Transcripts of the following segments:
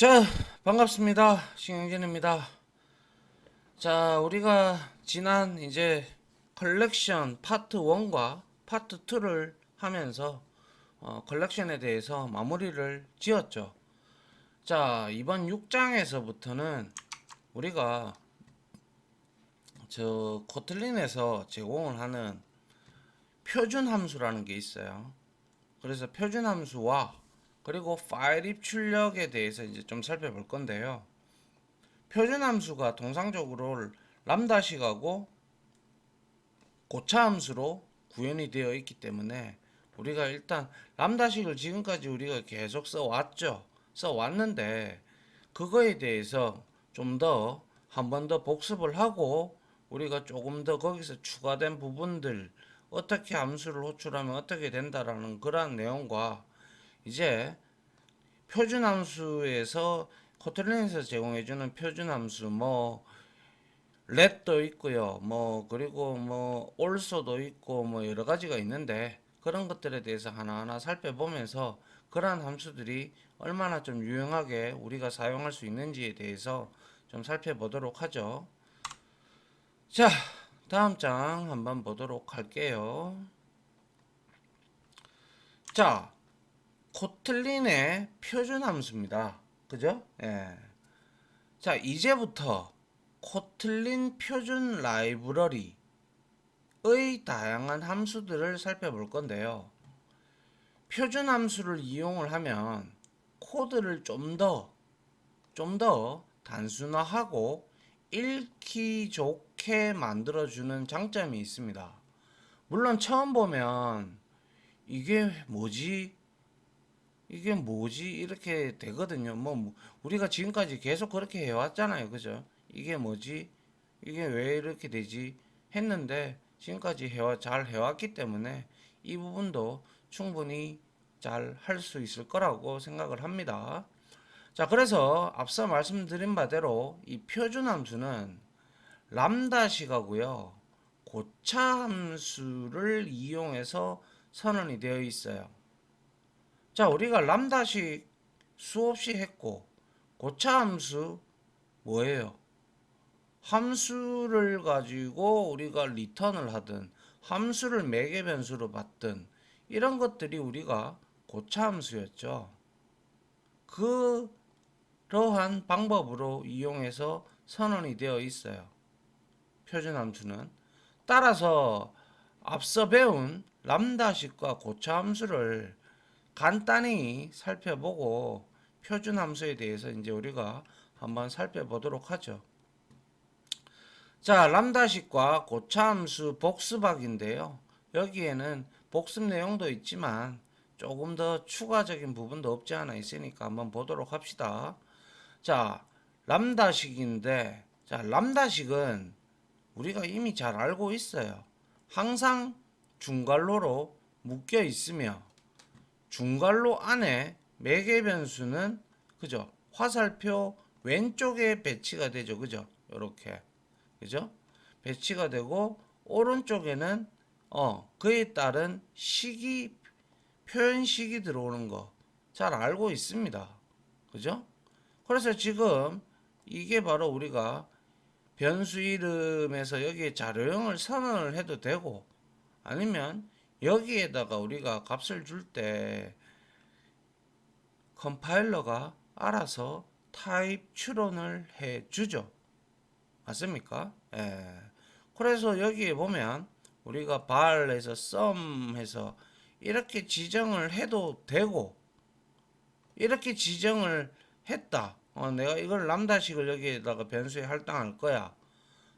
자, 반갑습니다. 신영진입니다. 자, 우리가 지난 이제 컬렉션 파트 1과 파트 2를 하면서 컬렉션에 대해서 마무리를 지었죠. 자, 이번 6장에서부터는 우리가 저 코틀린에서 제공을 하는 표준 함수라는 게 있어요. 그래서 표준 함수와 그리고 파일 입출력에 대해서 이제 좀 살펴볼 건데요. 표준 함수가 통상적으로 람다식하고 고차 함수로 구현이 되어 있기 때문에 우리가 일단 람다식을 지금까지 우리가 계속 써왔죠. 써왔는데 그거에 대해서 좀 더 한 번 더 복습을 하고 우리가 조금 더 거기서 추가된 부분들 어떻게 함수를 호출하면 어떻게 된다라는 그러한 내용과 이제 표준 함수에서 코틀린에서 제공해주는 표준 함수 렛도 있고요. 그리고 올소도 있고 여러 가지가 있는데 그런 것들에 대해서 하나하나 살펴보면서 그러한 함수들이 얼마나 좀 유용하게 우리가 사용할 수 있는지에 대해서 좀 살펴보도록 하죠. 자, 다음 장 한번 보도록 할게요. 자, 코틀린의 표준 함수입니다. 그죠? 예. 자, 이제부터 코틀린 표준 라이브러리의 다양한 함수들을 살펴볼 건데요. 표준 함수를 이용을 하면 코드를 좀 더 단순화하고 읽기 좋게 만들어주는 장점이 있습니다. 물론 처음 보면 이게 뭐지? 이게 뭐지? 이렇게 되거든요. 우리가 지금까지 계속 그렇게 해왔잖아요. 그죠? 이게 뭐지? 이게 왜 이렇게 되지? 했는데 지금까지 잘 해왔기 때문에 이 부분도 충분히 잘 할 수 있을 거라고 생각을 합니다. 자, 그래서 앞서 말씀드린 바대로 이 표준 함수는 람다식하고요. 고차 함수를 이용해서 선언이 되어 있어요. 자, 우리가 람다식 수없이 했고 고차 함수 뭐예요? 함수를 가지고 우리가 리턴을 하든 함수를 매개 변수로 받든 이런 것들이 우리가 고차 함수였죠. 그러한 방법으로 이용해서 선언이 되어 있어요. 표준 함수는. 따라서 앞서 배운 람다식과 고차 함수를 간단히 살펴보고 표준 함수에 대해서 이제 우리가 한번 살펴보도록 하죠. 자, 람다식과 고차 함수 복습학인데요. 여기에는 복습 내용도 있지만 조금 더 추가적인 부분도 없지 않아 있으니까 한번 보도록 합시다. 자, 람다식인데, 자, 람다식은 우리가 이미 잘 알고 있어요. 항상 중괄호로 묶여 있으며 중괄호 안에 매개 변수는 그죠? 화살표 왼쪽에 배치가 되죠. 그죠? 요렇게. 그죠? 배치가 되고 오른쪽에는 그에 따른 식이 표현식이 들어오는 거 잘 알고 있습니다. 그죠? 그래서 지금 이게 바로 우리가 변수 이름에서 여기에 자료형을 선언을 해도 되고 아니면 여기에다가 우리가 값을 줄 때 컴파일러가 알아서 타입 추론을 해 주죠. 맞습니까? 예. 그래서 여기에 보면 우리가 발에서 썸 해서 이렇게 지정을 해도 되고 이렇게 지정을 했다. 내가 이걸 람다식을 여기에다가 변수에 할당할 거야.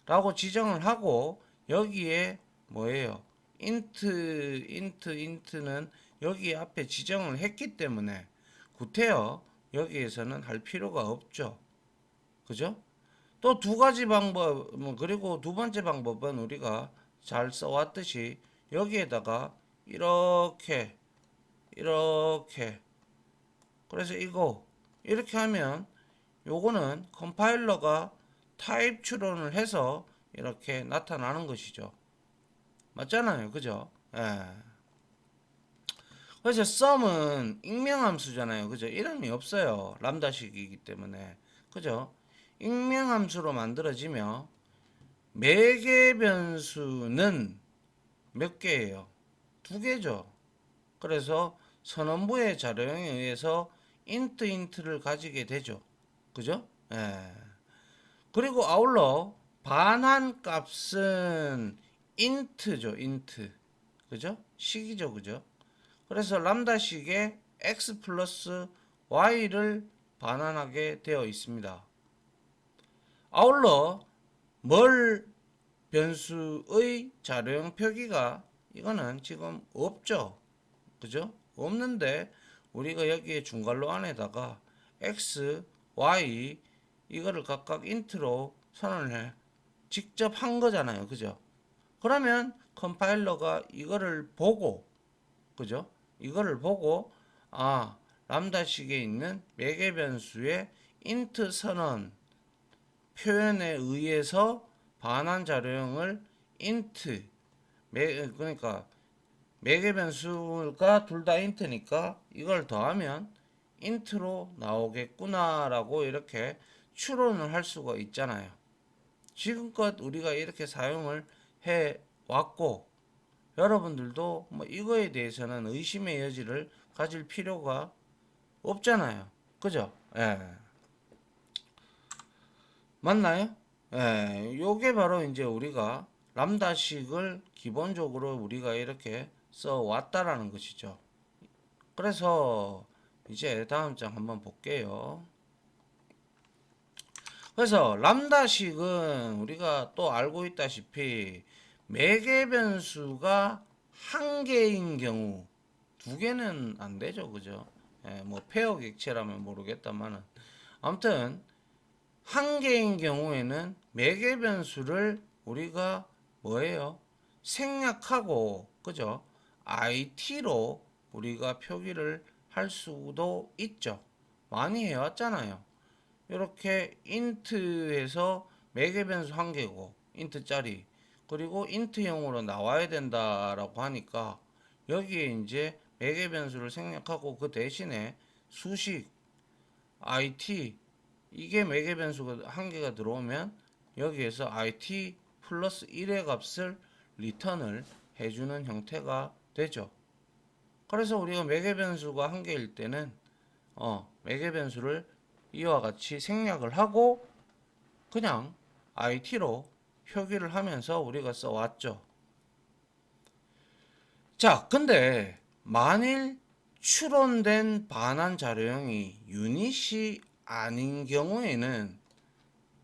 라고 지정을 하고 여기에 뭐예요? 인트는 여기 앞에 지정을 했기 때문에 구태여 여기에서는 할 필요가 없죠. 그죠? 또 두 가지 방법, 그리고 두 번째 방법은 우리가 잘 써왔듯이 여기에다가 이렇게, 그래서 이렇게 하면 요거는 컴파일러가 타입 추론을 해서 이렇게 나타나는 것이죠. 맞잖아요. 그죠? 예. 그래서 sum은 익명함수잖아요. 그죠? 이름이 없어요. 람다식이기 때문에. 그죠? 익명함수로 만들어지며 매개 변수는 몇 개예요? 두 개죠. 그래서 선언부의 작용에 의해서 int를 가지게 되죠. 그죠? 예. 그리고 아울러 반환 값은 int죠, int. 그죠? 식이죠, 그죠? 그래서 람다식에 x 플러스 y를 반환하게 되어 있습니다. 아울러 멀 변수의 자료형 표기가 이거는 지금 없죠. 그죠? 없는데 우리가 여기에 중괄호 안에다가 x, y 이거를 각각 인트로 선언을 직접 한 거잖아요. 그죠? 그러면 컴파일러가 이거를 보고 그죠? 이거를 보고 람다식에 있는 매개 변수의 int 선언 표현에 의해서 반환 자료형을 int 그러니까 매개 변수가 둘 다 int니까 이걸 더하면 int로 나오겠구나라고 이렇게 추론을 할 수가 있잖아요. 지금껏 우리가 이렇게 사용을 해 왔고 여러분들도 뭐 이거에 대해서는 의심의 여지를 가질 필요가 없잖아요. 그죠? 예. 맞나요? 예. 요게 바로 이제 우리가 람다식을 기본적으로 우리가 이렇게 써 왔다라는 것이죠. 그래서 이제 다음 장 한번 볼게요. 그래서 람다식은 우리가 또 알고 있다시피 매개 변수가 한 개인 경우 두 개는 안 되죠, 그죠? 예, 뭐 페어 객체라면 모르겠다만은 아무튼 한 개인 경우에는 매개 변수를 우리가 뭐예요? 생략하고 그죠? it로 우리가 표기를 할 수도 있죠. 많이 해왔잖아요. 이렇게 int에서 매개 변수 한 개고 int짜리 그리고 int형으로 나와야 된다라고 하니까 여기에 이제 매개 변수를 생략하고 그 대신에 수식 it 이게 매개 변수가 한 개가 들어오면 여기에서 it 플러스 1의 값을 리턴을 해주는 형태가 되죠. 그래서 우리가 매개 변수가 한 개일 때는 매개 변수를 이와 같이 생략을 하고 그냥 it로 표기를 하면서 우리가 써왔죠. 자, 근데 만일 추론된 반환 자료형이 유닛이 아닌 경우에는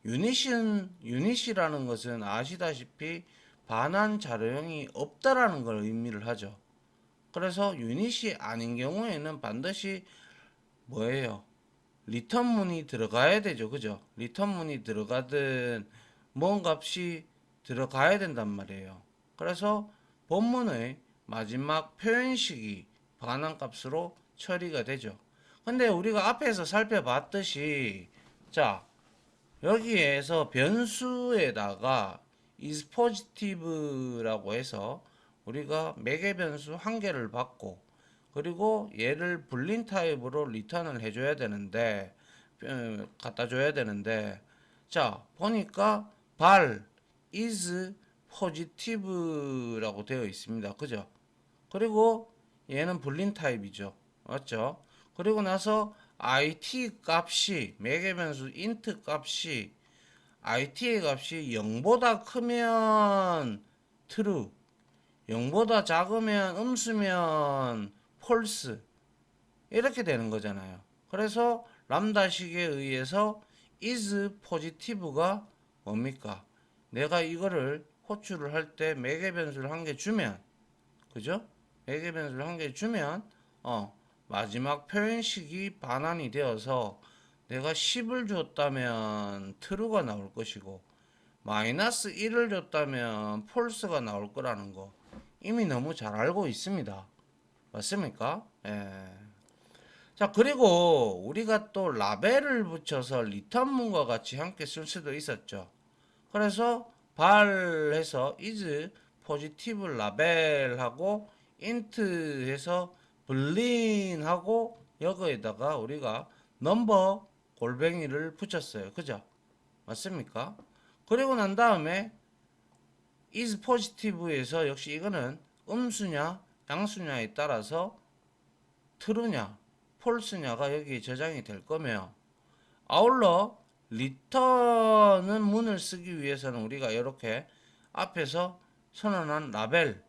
유닛이라는 것은 아시다시피 반환 자료형이 없다라는 걸 의미를 하죠. 그래서 유닛이 아닌 경우에는 반드시 뭐예요? 리턴문이 들어가야 되죠. 그죠? 리턴문이 들어가든 뭔 값이 들어가야 된단 말이에요. 그래서 본문의 마지막 표현식이 반환값으로 처리가 되죠. 근데 우리가 앞에서 살펴봤듯이 자 여기에서 변수에다가 is positive라고 해서 우리가 매개 변수 한 개를 받고 그리고 얘를 불린 타입으로 리턴을 해줘야 되는데 갖다 줘야 되는데 자 보니까 발 is positive라고 되어 있습니다. 그죠? 그리고 얘는 불린 타입이죠. 맞죠? 그리고 나서 it 값이 매개 변수 int 값이 it의 값이 0보다 크면 true, 0보다 작으면 음수면 false 이렇게 되는 거잖아요. 그래서 람다식에 의해서 is positive가 뭡니까? 내가 이거를 호출을 할 때 매개 변수를 한 개 주면 그죠? 매개 변수를 한 개 주면 마지막 표현식이 반환이 되어서 내가 10을 줬다면 true가 나올 것이고 마이너스 1을 줬다면 false가 나올 거라는 거 이미 너무 잘 알고 있습니다. 맞습니까? 예. 자, 그리고 우리가 또 라벨을 붙여서 리턴문과 같이 함께 쓸 수도 있었죠. 그래서 발해서 is positive 라벨하고 int 해서 불린하고 여기에다가 우리가 넘버 골뱅이를 붙였어요. 그죠? 맞습니까? 그리고 난 다음에 is positive에서 역시 이거는 음수냐 양수냐에 따라서 true냐 false냐가 여기에 저장이 될 거며, 아울러 return은 문을 쓰기 위해서는 우리가 이렇게 앞에서 선언한 라벨,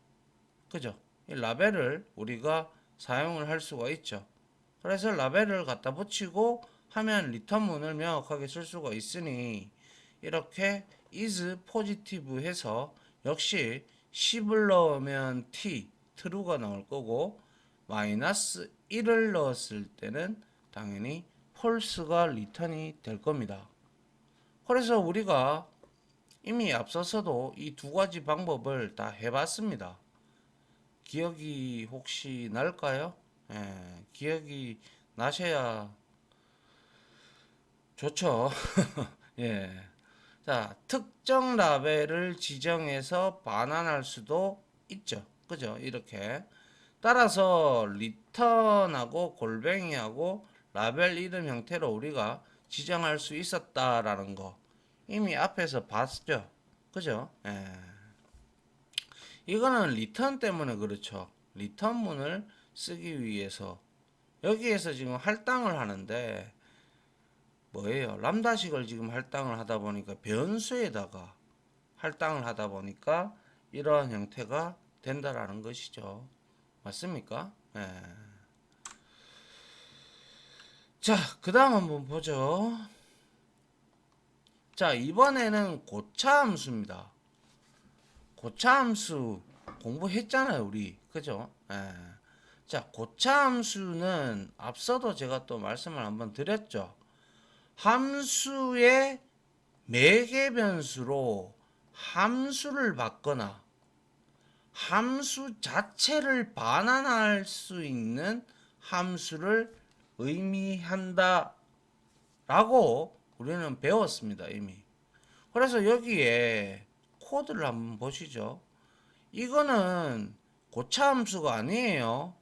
그죠? 이 라벨을 우리가 사용을 할 수가 있죠. 그래서 라벨을 갖다 붙이고 하면 리턴문을 명확하게 쓸 수가 있으니, 이렇게 is positive 해서 역시 10을 넣으면 t, true가 나올 거고, 마이너스 1을 넣었을 때는 당연히 false가 리턴이 될 겁니다. 그래서 우리가 이미 앞서서도 이 두 가지 방법을 다 해봤습니다. 기억이 혹시 날까요? 예, 기억이 나셔야 좋죠. 예. 자, 특정 라벨을 지정해서 반환할 수도 있죠. 그죠? 이렇게. 따라서 리턴하고 골뱅이하고 라벨 이름 형태로 우리가 지정할 수 있었다라는 거 이미 앞에서 봤죠. 그죠? 예. 이거는 리턴 때문에 그렇죠. 리턴문을 쓰기 위해서 여기에서 지금 할당을 하는데 뭐예요? 람다식을 지금 할당을 하다 보니까 변수에다가 할당을 하다 보니까 이러한 형태가 된다라는 것이죠. 맞습니까? 예. 자, 그 다음 한번 보죠. 자, 이번에는 고차함수입니다. 고차함수 공부했잖아요, 우리. 그죠? 예. 자, 고차함수는 앞서도 제가 또 말씀을 한번 드렸죠. 함수의 매개 변수로 함수를 받거나 함수 자체를 반환할 수 있는 함수를 의미한다 라고 우리는 배웠습니다, 이미. 그래서 여기에 코드를 한번 보시죠. 이거는 고차함수가 아니에요.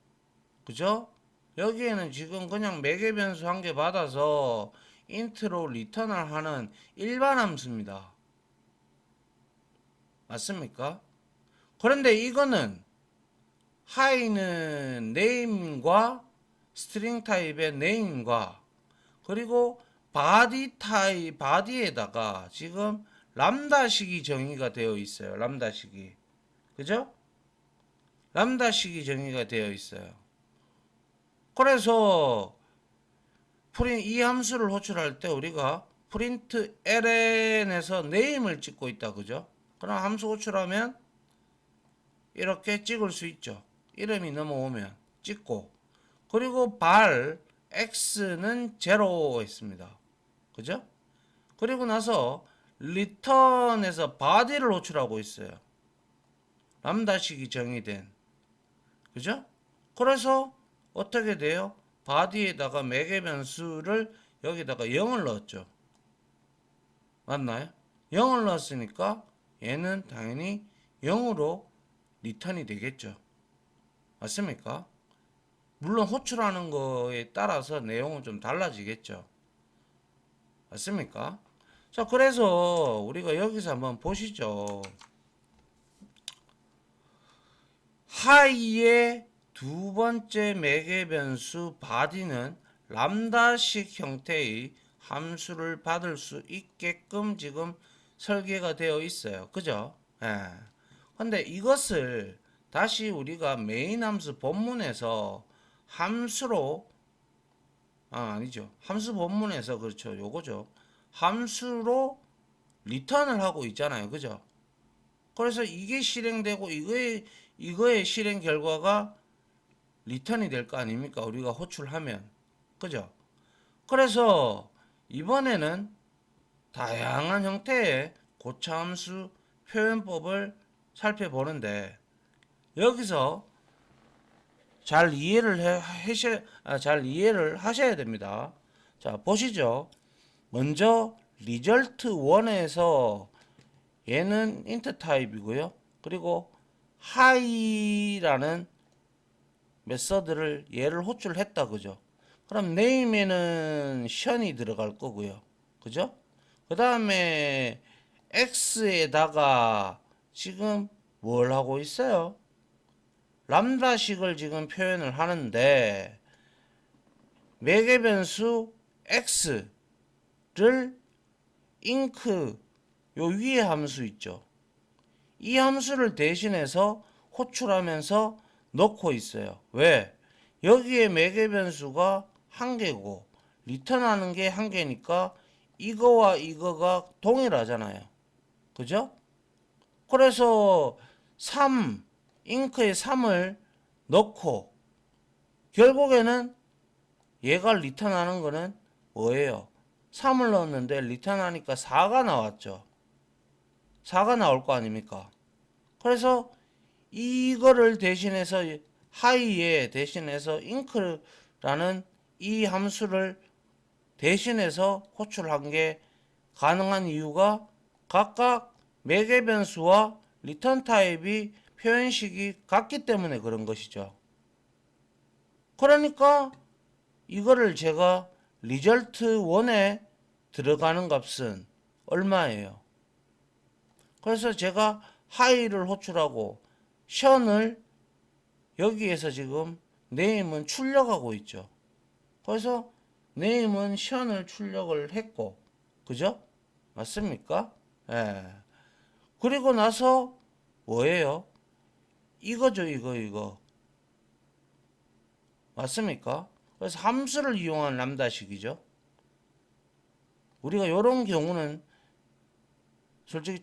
그죠? 여기에는 지금 그냥 매개 변수 한 개 받아서 인트로 리턴을 하는 일반 함수입니다. 맞습니까? 그런데 이거는 하이는 네임과 스트링 타입의 네임과 그리고 바디 타입 바디에다가 지금 람다식이 정의가 되어 있어요. 람다식이. 그죠? 람다식이 정의가 되어 있어요. 그래서 이 함수를 호출할 때 우리가 프린트 ln에서 네임을 찍고 있다. 그죠? 그럼 함수 호출하면 이렇게 찍을 수 있죠. 이름이 넘어오면 찍고, 그리고 발 x는 제로 했습니다. 그죠? 그리고 나서 return에서 body를 호출하고 있어요. 람다식이 정의된. 그죠? 그래서 어떻게 돼요? body에다가 매개 변수를 여기다가 0을 넣었죠. 맞나요? 0을 넣었으니까 얘는 당연히 0으로 리턴이 되겠죠. 맞습니까? 물론 호출하는 거에 따라서 내용은 좀 달라지겠죠. 맞습니까? 자, 그래서 우리가 여기서 한번 보시죠. 하이의 두 번째 매개 변수 바디는 람다식 형태의 함수를 받을 수 있게끔 지금 설계가 되어 있어요. 그죠? 예. 근데 이것을 다시 우리가 메인 함수 본문에서 함수로 아니죠. 함수 본문에서 그렇죠. 요거죠. 함수로 리턴을 하고 있잖아요. 그죠? 그래서 이게 실행되고 이거의 실행 결과가 리턴이 될 거 아닙니까? 우리가 호출하면. 그죠? 그래서 이번에는 다양한 형태의 고차함수 표현법을 살펴보는데, 여기서 잘 이해를 하셔야 됩니다. 자, 보시죠. 먼저 result 1에서 얘는 int 타입이고요. 그리고 high라는 메서드를 얘를 호출했다 그죠? 그럼 name에는 션이 들어갈 거고요. 그죠? 그 다음에 x에다가 지금 뭘 하고 있어요? 람다식을 지금 표현을 하는데 매개 변수 x를 인크 요 위에 함수 있죠. 이 함수를 대신해서 호출하면서 넣고 있어요. 왜? 여기에 매개 변수가 한 개고 리턴하는 게 한 개니까 이거와 이거가 동일하잖아요. 그죠? 그래서 3 잉크에 3을 넣고 결국에는 얘가 리턴하는 거는 뭐예요? 3을 넣었는데 리턴하니까 4가 나왔죠. 4가 나올 거 아닙니까? 그래서 이거를 대신해서 하이에 대신해서 잉크라는 이 함수를 대신해서 호출한 게 가능한 이유가 각각 매개 변수와 리턴 타입이 표현식이 같기 때문에 그런 것이죠. 그러니까 이거를 제가 result 1에 들어가는 값은 얼마예요? 그래서 제가 하이를 호출하고 션을 여기에서 지금 name은 출력하고 있죠. 그래서 name은 션을 출력을 했고 그죠? 맞습니까? 예. 그리고 나서 뭐예요? 이거죠, 이거. 맞습니까? 그래서 함수를 이용한 람다식이죠. 우리가 이런 경우는 솔직히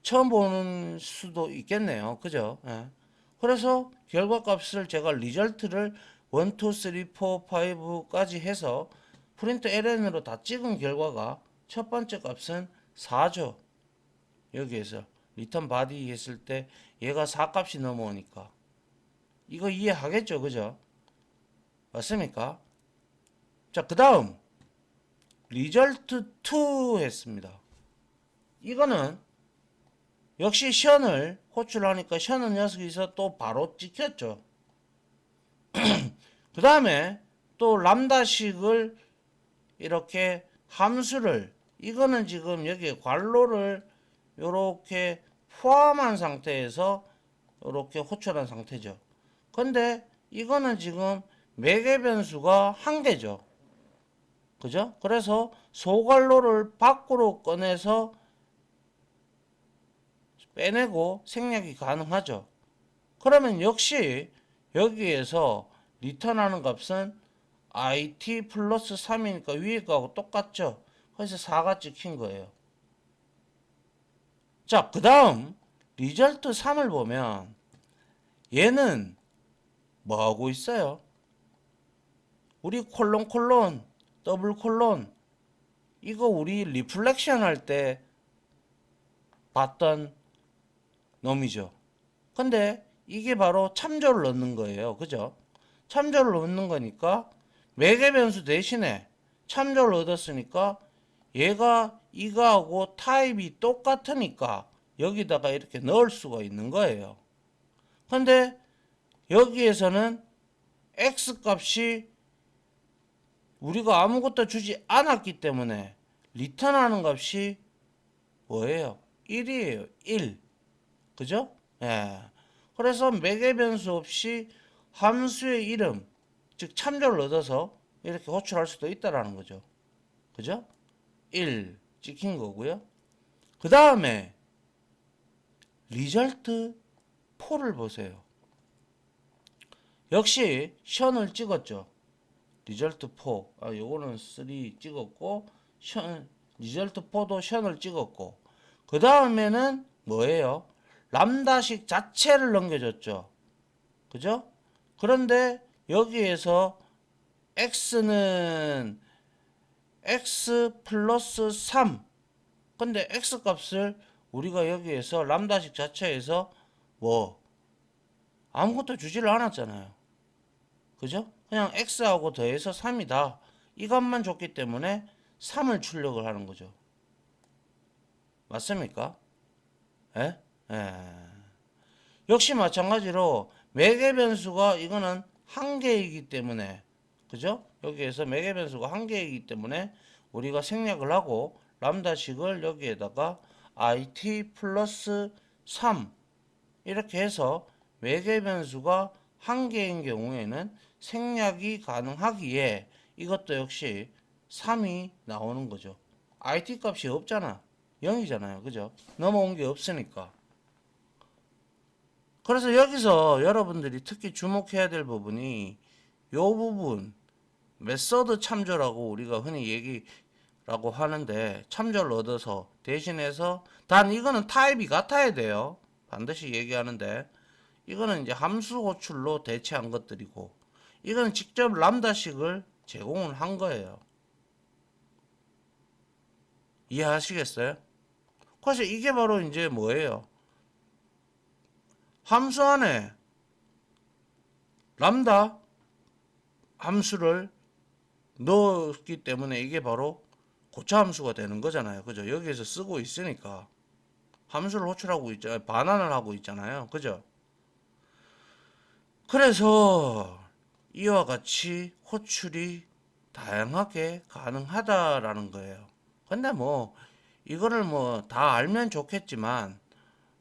처음 보는 수도 있겠네요. 그죠? 예. 그래서 결과값을 제가 리절트를 1, 2, 3, 4, 5까지 해서 프린트 ln으로 다 찍은 결과가 첫 번째 값은 4죠. 여기에서 리턴 바디 했을 때 얘가 4 값이 넘어오니까 이거 이해하겠죠? 그죠? 맞습니까? 자, 그 다음 result 2 했습니다. 이거는 역시 션을 호출하니까 션은 녀석에서 또 바로 찍혔죠. 그 다음에 또 람다식을 이렇게 함수를 이거는 지금 여기에 괄호를 이렇게 포함한 상태에서 이렇게 호출한 상태죠. 근데 이거는 지금 매개 변수가 한 개죠. 그죠? 그래서 소괄호를 밖으로 꺼내서 빼내고 생략이 가능하죠. 그러면 역시 여기에서 리턴하는 값은 it 플러스 3이니까 위에 거하고 똑같죠. 그래서 4가 찍힌 거예요. 자, 그 다음 리절트 3을 보면 얘는 뭐 하고 있어요? 우리 콜론 더블 콜론 이거 우리 리플렉션 할 때 봤던 놈이죠. 근데 이게 바로 참조를 넣는 거예요. 그죠? 참조를 넣는 거니까 매개 변수 대신에 참조를 얻었으니까 얘가 이거하고 타입이 똑같으니까 여기다가 이렇게 넣을 수가 있는 거예요. 근데 여기에서는 x 값이 우리가 아무것도 주지 않았기 때문에 리턴하는 값이 뭐예요? 1이에요. 1. 그죠? 예. 그래서 매개 변수 없이 함수의 이름, 즉 참조를 얻어서 이렇게 호출할 수도 있다라는 거죠. 그죠? 1 찍힌 거고요. 그 다음에 result 4를 보세요. 역시 션을 찍었죠. result 4. 요거는 3 찍었고 result 4도 션을 찍었고 그 다음에는 뭐예요? 람다식 자체를 넘겨줬죠. 그죠? 그런데 여기에서 x는 x 플러스 3. 근데 x 값을 우리가 여기에서 람다식 자체에서 뭐 아무것도 주지를 않았잖아요. 그죠? 그냥 x하고 더해서 3이다. 이 값만 줬기 때문에 3을 출력을 하는 거죠. 맞습니까? 예? 예. 역시 마찬가지로 매개 변수가 이거는 한 개이기 때문에, 그죠? 여기에서 매개 변수가 한 개이기 때문에 우리가 생략을 하고 람다식을 여기에다가 it 플러스 3 이렇게 해서 매개 변수가 한 개인 경우에는 생략이 가능하기에 이것도 역시 3이 나오는 거죠. it 값이 없잖아. 0이잖아요. 그죠? 넘어온 게 없으니까. 그래서 여기서 여러분들이 특히 주목해야 될 부분이 요 부분 메서드 참조라고 우리가 흔히 얘기라고 하는데, 참조를 얻어서 대신해서 단 이거는 타입이 같아야 돼요. 반드시 얘기하는데, 이거는 이제 함수 호출로 대체한 것들이고, 이거는 직접 람다식을 제공을 한 거예요. 이해하시겠어요? 그래서 이게 바로 이제 뭐예요? 함수 안에 람다 함수를 넣었기 때문에 이게 바로 고차 함수가 되는 거잖아요. 그죠? 여기에서 쓰고 있으니까 함수를 호출하고 있잖아요. 반환을 하고 있잖아요. 그죠? 그래서 이와 같이 호출이 다양하게 가능하다라는 거예요. 근데 뭐 이거를 뭐 다 알면 좋겠지만,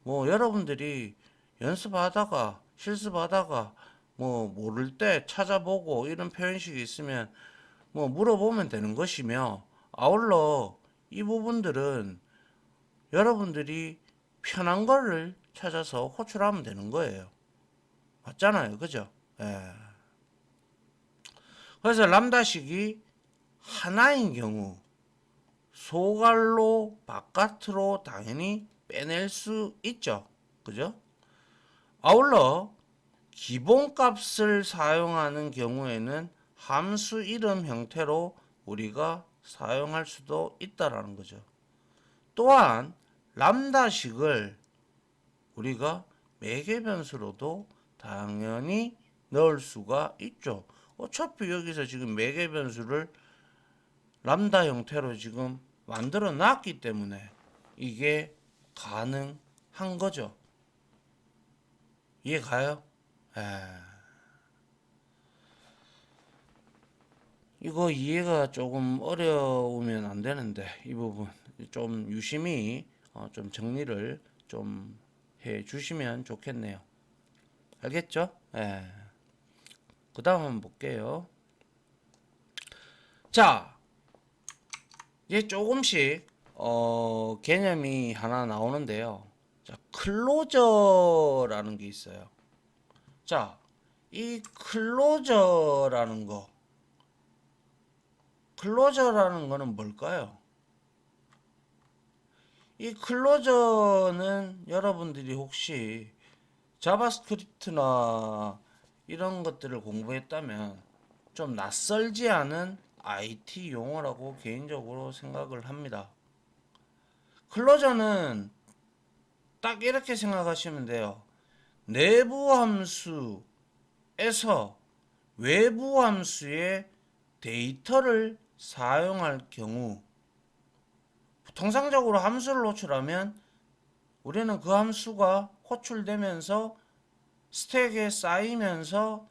뭐 여러분들이 연습하다가 실습하다가 뭐 모를 때 찾아보고 이런 표현식이 있으면 뭐 물어보면 되는 것이며, 아울러 이 부분들은 여러분들이 편한 거를 찾아서 호출하면 되는 거예요. 맞잖아요. 그죠? 예. 그래서 람다식이 하나인 경우 소갈로 바깥으로 당연히 빼낼 수 있죠. 그죠? 아울러 기본값을 사용하는 경우에는 함수 이름 형태로 우리가 사용할 수도 있다라는 거죠. 또한 람다식을 우리가 매개 변수로도 당연히 넣을 수가 있죠. 어차피 여기서 지금 매개 변수를 람다 형태로 지금 만들어 놨기 때문에 이게 가능한 거죠. 이해 가요? 에... 이거 이해가 조금 어려우면 안 되는데 이 부분 좀 유심히 좀 정리를 좀 해 주시면 좋겠네요. 알겠죠? 예. 그 다음 한번 볼게요. 자, 이제 조금씩 개념이 하나 나오는데요. 자, 클로저라는 게 있어요. 자, 이 클로저라는 거는 뭘까요? 이 클로저는 여러분들이 혹시 자바스크립트나 이런 것들을 공부했다면 좀 낯설지 않은 IT 용어라고 개인적으로 생각을 합니다. 클로저는 딱 이렇게 생각하시면 돼요. 내부 함수에서 외부 함수의 데이터를 사용할 경우, 통상적으로 함수를 호출하면 우리는 그 함수가 호출되면서 스택에 쌓이면서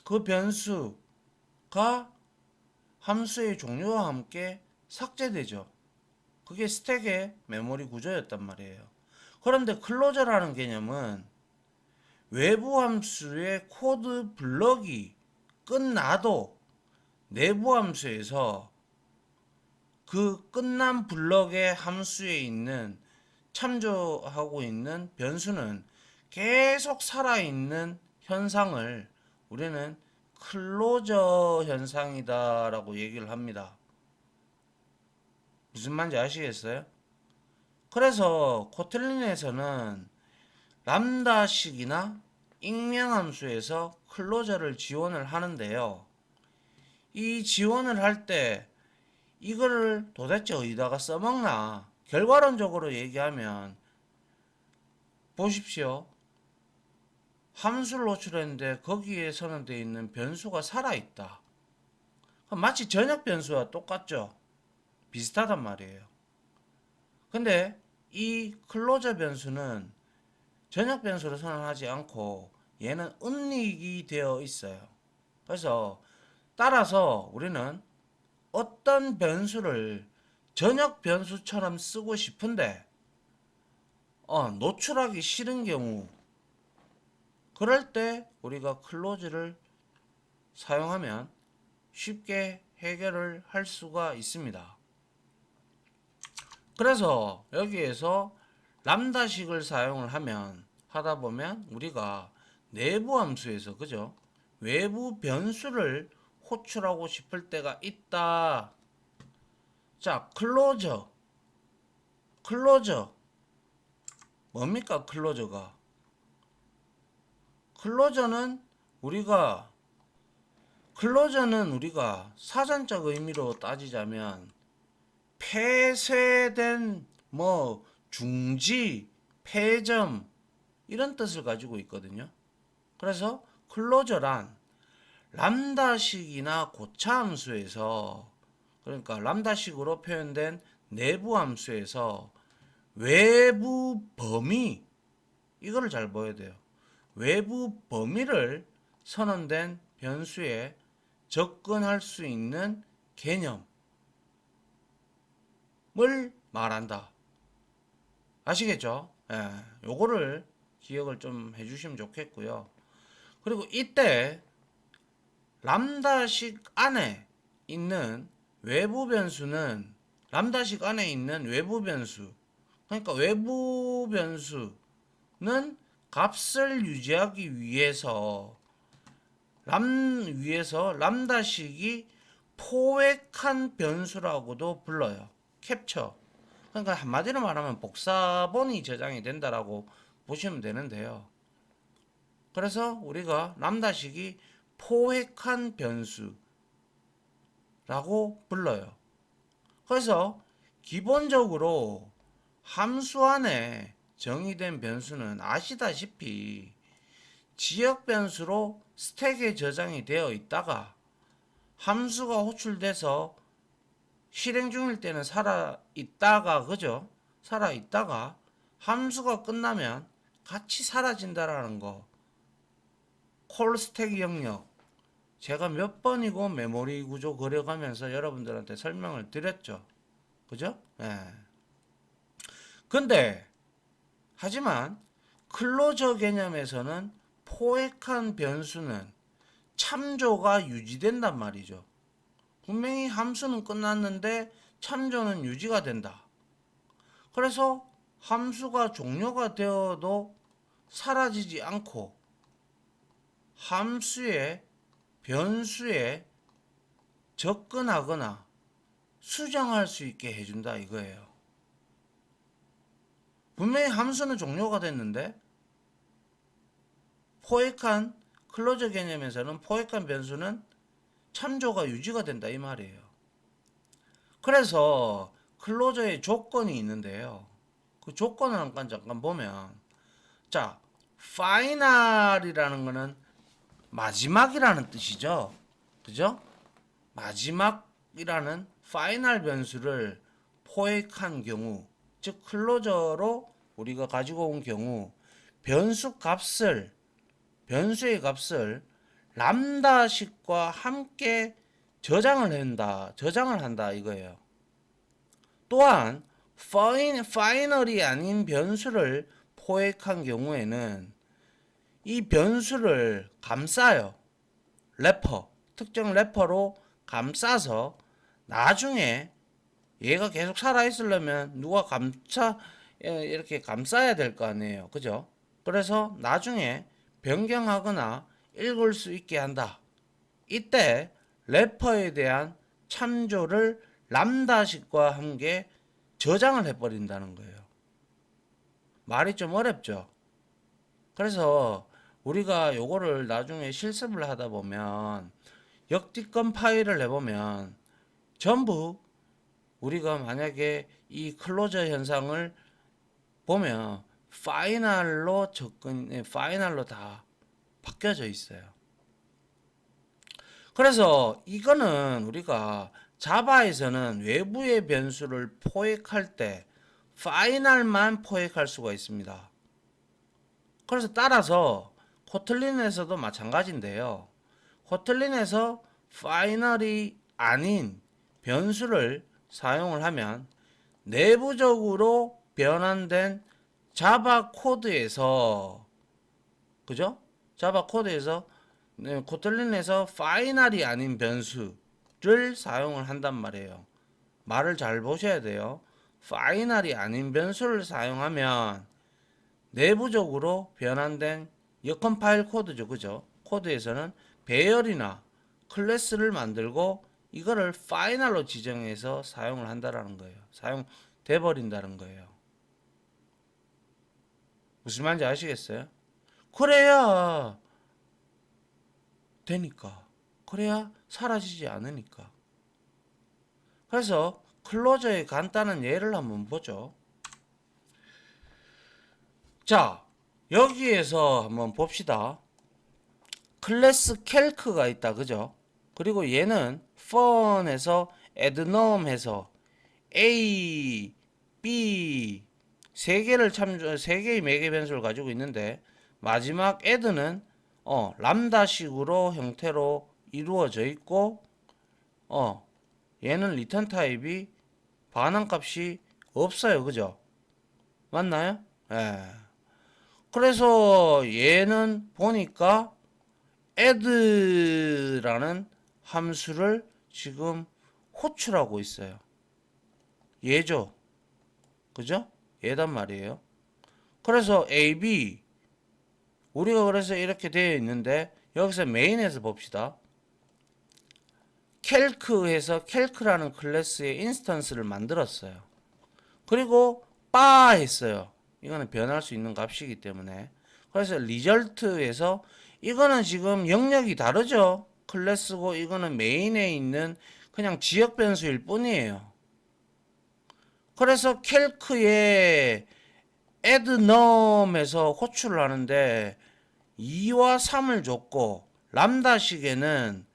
그 변수가 함수의 종류와 함께 삭제되죠. 그게 스택의 메모리 구조였단 말이에요. 그런데 클로저라는 개념은 외부 함수의 코드 블럭이 끝나도 내부 함수에서 그 끝난 블럭의 함수에 있는 참조하고 있는 변수는 계속 살아있는 현상을 우리는 클로저 현상이다라고 얘기를 합니다. 무슨 말인지 아시겠어요? 그래서 코틀린에서는 람다식이나 익명함수에서 클로저를 지원을 하는데요. 이 지원을 할 때 이거를 도대체 어디다가 써먹나? 결과론적으로 얘기하면 보십시오. 함수를 호출했는데 거기에 선언되어 있는 변수가 살아있다. 마치 전역 변수와 똑같죠? 비슷하단 말이에요. 근데 이 클로저 변수는 전역 변수를 선언하지 않고 얘는 은닉이 되어 있어요. 그래서 따라서 우리는 어떤 변수를 전역 변수처럼 쓰고 싶은데 노출하기 싫은 경우, 그럴 때 우리가 클로즈를 사용하면 쉽게 해결을 할 수가 있습니다. 그래서 여기에서 람다식을 사용을 하다 보면 우리가 내부 함수에서, 그죠? 외부 변수를 호출하고 싶을 때가 있다. 자, 클로저 뭡니까? 클로저는 우리가 사전적 의미로 따지자면 폐쇄된 중지, 폐점 이런 뜻을 가지고 있거든요. 그래서 클로저란 람다식이나 고차함수에서, 그러니까 람다식으로 표현된 내부 함수에서 외부 범위, 이거를 잘 봐야 돼요. 외부 범위를 선언된 변수에 접근할 수 있는 개념을 말한다. 아시겠죠? 예, 요거를 기억을 좀 해주시면 좋겠고요. 그리고 이때 람다식 안에 있는 외부 변수는, 람다식 안에 있는 외부 변수, 그러니까 외부 변수는 값을 유지하기 위해서 람다식이 포획한 변수라고도 불러요. 캡처. 그러니까 한마디로 말하면 복사본이 저장이 된다라고 보시면 되는데요. 그래서 우리가 람다식이 포획한 변수라고 불러요. 그래서 기본적으로 함수 안에 정의된 변수는 아시다시피 지역 변수로 스택에 저장이 되어 있다가 함수가 호출돼서 실행 중일 때는 살아 있다가, 그죠? 살아 있다가 함수가 끝나면 같이 사라진다라는 거. 콜 스택 영역. 제가 몇 번이고 메모리 구조 그려가면서 여러분들한테 설명을 드렸죠. 그죠? 예. 근데 하지만 클로저 개념에서는 포획한 변수는 참조가 유지된단 말이죠. 분명히 함수는 끝났는데 참조는 유지가 된다. 그래서 함수가 종료가 되어도 사라지지 않고 변수에 접근하거나 수정할 수 있게 해준다 이거예요. 분명히 함수는 종료가 됐는데 클로저 개념에서는 포획한 변수는 참조가 유지가 된다 이 말이에요. 그래서 클로저의 조건이 있는데요. 그 조건을 잠깐 보면, 자, 파이널이라는 거는 마지막이라는 뜻이죠. 그죠? 마지막이라는 파이널 변수를 포획한 경우, 즉 클로저로 우리가 가지고 온 경우 변수의 값을 람다식과 함께 저장을 한다 이거예요. 또한 파이널이 아닌 변수를 포획한 경우에는 이 변수를 감싸요. 특정 래퍼로 감싸서 나중에 얘가 계속 살아있으려면 누가 이렇게 감싸야 될 거 아니에요. 그죠? 그래서 나중에 변경하거나 읽을 수 있게 한다. 이때 래퍼에 대한 참조를 람다식과 함께 저장을 해버린다는 거예요. 말이 좀 어렵죠? 그래서 우리가 요거를 나중에 실습을 하다 보면 역뒷건 파일을 내보면 전부 우리가 만약에 이 클로저 현상을 보면 파이널로 다 바뀌어져 있어요. 그래서 이거는 우리가 자바에서는 외부의 변수를 포획할 때 파이널만 포획할 수가 있습니다. 그래서 따라서 코틀린에서도 마찬가지인데요. 코틀린에서 파이널이 아닌 변수를 사용을 하면 내부적으로 변환된 자바 코드에서, 그죠? 자바 코드에서 코틀린에서 파이널이 아닌 변수를 사용을 한단 말이에요. 말을 잘 보셔야 돼요. 파이널이 아닌 변수를 사용하면 내부적으로 변환된 여건 파일 코드죠. 그죠? 코드에서는 배열이나 클래스를 만들고 이거를 파이널로 지정해서 사용을 한다라는 거예요. 사용돼 버린다는 거예요. 무슨 말인지 아시겠어요? 그래야 되니까. 그래야 사라지지 않으니까. 그래서 클로저의 간단한 예를 한번 보죠. 자, 여기에서 한번 봅시다. 클래스 캘크가 있다. 그죠? 그리고 얘는 fun에서 addNum 해서 A, B 세 개의 매개 변수를 가지고 있는데 마지막 add는 람다식으로 형태로 이루어져 있고 얘는 리턴 타입이 반환값이 없어요. 그죠? 맞나요? 예. 그래서 얘는 보니까 add라는 함수를 지금 호출하고 있어요. 얘죠. 그죠? 얘단 말이에요. 그래서 AB 우리가 그래서 이렇게 되어 있는데 여기서 메인에서 봅시다. 캘크해서 캘크라는 클래스의 인스턴스를 만들었어요. 그리고 바 했어요. 이거는 변할 수 있는 값이기 때문에. 그래서 리절트에서 이거는 지금 영역이 다르죠. 클래스고 이거는 메인에 있는 그냥 지역 변수일 뿐이에요. 그래서 캘크에 addNum에서 호출을 하는데 2와 3을 줬고 람다식에는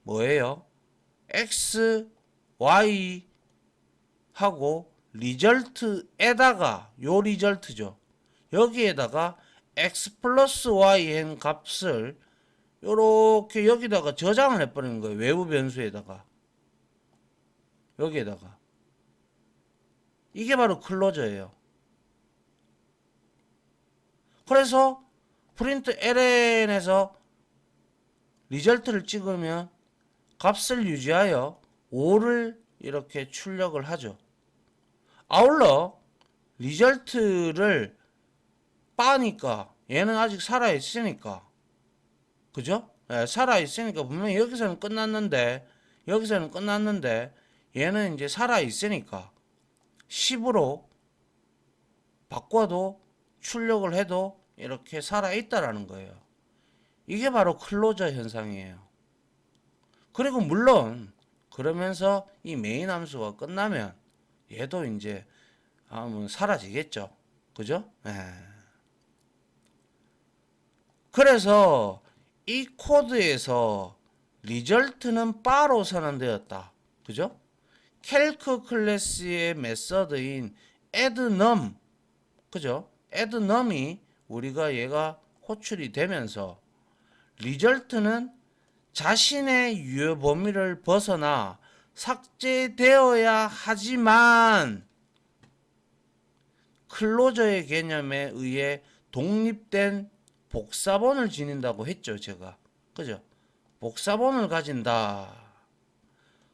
뭐예요? x, y 하고 리절트에다가 요 리절트죠. 여기에다가 x 플러스 y 한 값을 요렇게 여기다가 저장을 해버리는 거예요. 외부 변수에다가 여기에다가 이게 바로 클로저예요. 그래서 프린트 ln에서 리절트를 찍으면 값을 유지하여 5를 이렇게 출력을 하죠. 아울러 리절트를 빠니까 얘는 아직 살아있으니까 그죠? 예, 살아있으니까 분명히 여기서는 끝났는데 얘는 이제 살아있으니까 10으로 바꿔도 출력을 해도 이렇게 살아있다라는 거예요. 이게 바로 클로저 현상이에요. 그리고 물론 그러면서 이 메인 함수가 끝나면 얘도 이제 사라지겠죠. 그죠? 예. 그래서 이 코드에서 리절트는 바로 선언되었다. 그죠? 캘크 클래스의 메서드인 addNum 그죠? addNum이 우리가 얘가 호출이 되면서 리절트는 자신의 유효 범위를 벗어나 삭제되어야 하지만 클로저의 개념에 의해 독립된 복사본을 지닌다고 했죠. 제가 그죠? 복사본을 가진다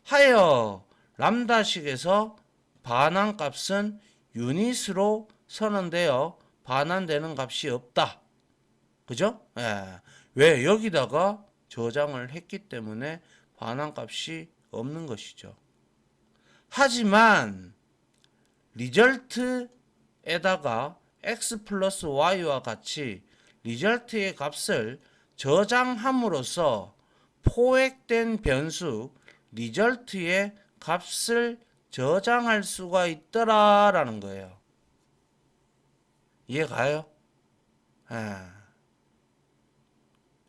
하여 람다식에서 반환값은 유닛으로 선언되어 반환되는 값이 없다. 그죠? 예. 왜? 여기다가 저장을 했기 때문에 반환값이 없는 것이죠. 하지만 리절트에다가 x 플러스 y와 같이 리절트의 값을 저장함으로써 포획된 변수 리절트의 값을 저장할 수가 있더라라는 거예요. 이해가요? 예.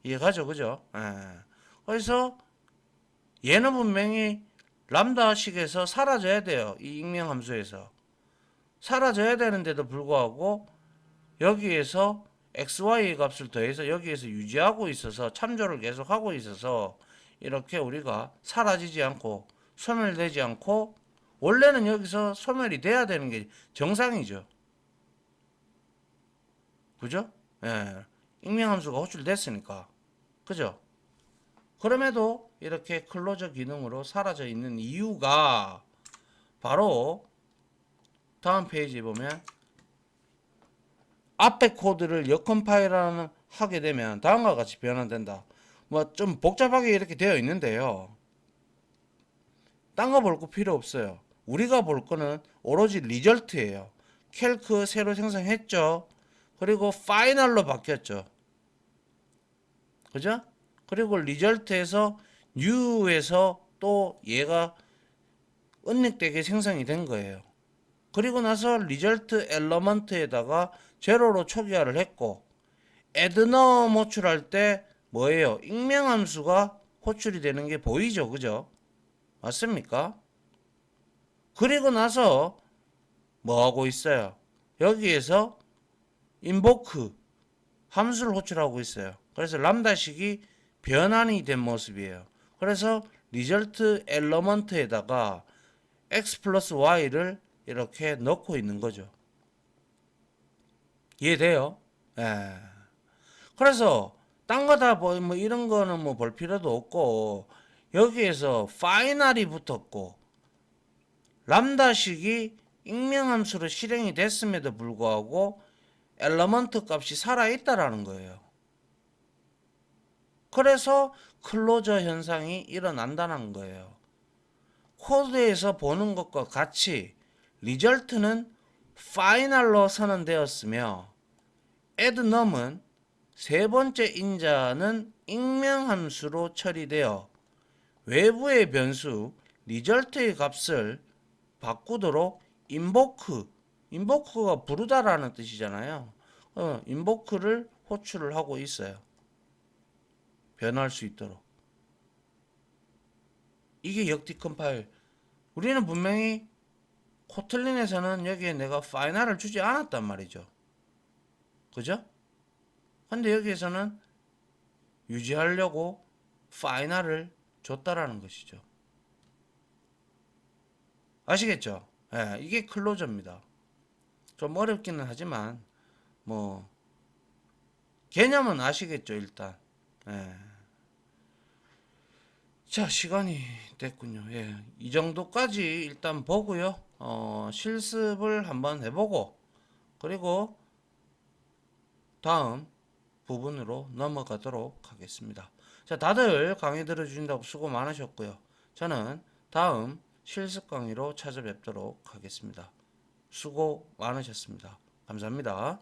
이해가죠? 그죠? 예. 그래서 얘는 분명히 람다식에서 사라져야 돼요. 이 익명함수에서. 사라져야 되는데도 불구하고 여기에서 xy 값을 더해서 여기에서 유지하고 있어서 참조를 계속 하고 있어서 이렇게 우리가 사라지지 않고 소멸되지 않고 원래는 여기서 소멸이 돼야 되는 게 정상이죠. 그죠? 예. 익명함수가 호출됐으니까. 그죠? 그럼에도 이렇게 클로저 기능으로 사라져 있는 이유가 바로 다음 페이지에 보면 앞에 코드를 역컴파일 하게 되면 다음과 같이 변환된다. 뭐 좀 복잡하게 이렇게 되어 있는데요. 딴 거 볼 거 필요 없어요. 우리가 볼 거는 오로지 리절트예요. 캘크 새로 생성했죠. 그리고 파이널로 바뀌었죠. 그죠? 그리고 리절트에서 new에서 또 얘가 은닉되게 생성이 된 거예요. 그리고 나서 리절트 엘러먼트에다가 제로로 초기화를 했고 애드넘 호출할 때 뭐예요? 익명함수가 호출이 되는 게 보이죠, 그죠? 맞습니까? 그리고 나서 뭐 하고 있어요? 여기에서 invoke 함수를 호출하고 있어요. 그래서 람다식이 변환이 된 모습이에요. 그래서 리절트 엘러먼트에다가 x 플러스 y를 이렇게 넣고 있는 거죠. 이해돼요? 예. 그래서 딴 거 다 뭐 이런 거는 뭐 볼 필요도 없고 여기에서 파이널이 붙었고 람다식이 익명함수로 실행이 됐음에도 불구하고 엘러먼트 값이 살아있다라는 거예요. 그래서 클로저 현상이 일어난다는 거예요. 코드에서 보는 것과 같이 리절트는 파이널로 선언되었으며 addNum은 세 번째 인자는 익명함수로 처리되어 외부의 변수 리절트의 값을 바꾸도록 invoke가 부르다라는 뜻이잖아요. invoke를 호출을 하고 있어요. 변할 수 있도록. 이게 역디컴파일. 우리는 분명히 코틀린에서는 여기에 내가 파이널을 주지 않았단 말이죠. 그죠? 근데 여기에서는 유지하려고 파이널을 줬다라는 것이죠. 아시겠죠? 예, 이게 클로저입니다. 좀 어렵기는 하지만 뭐 개념은 아시겠죠, 일단. 예. 자, 시간이 됐군요. 예. 이 정도까지 일단 보고요. 실습을 한번 해보고 그리고 다음 부분으로 넘어가도록 하겠습니다. 자, 다들 강의 들어주신다고 수고 많으셨고요. 저는 다음 실습 강의로 찾아뵙도록 하겠습니다. 수고 많으셨습니다. 감사합니다.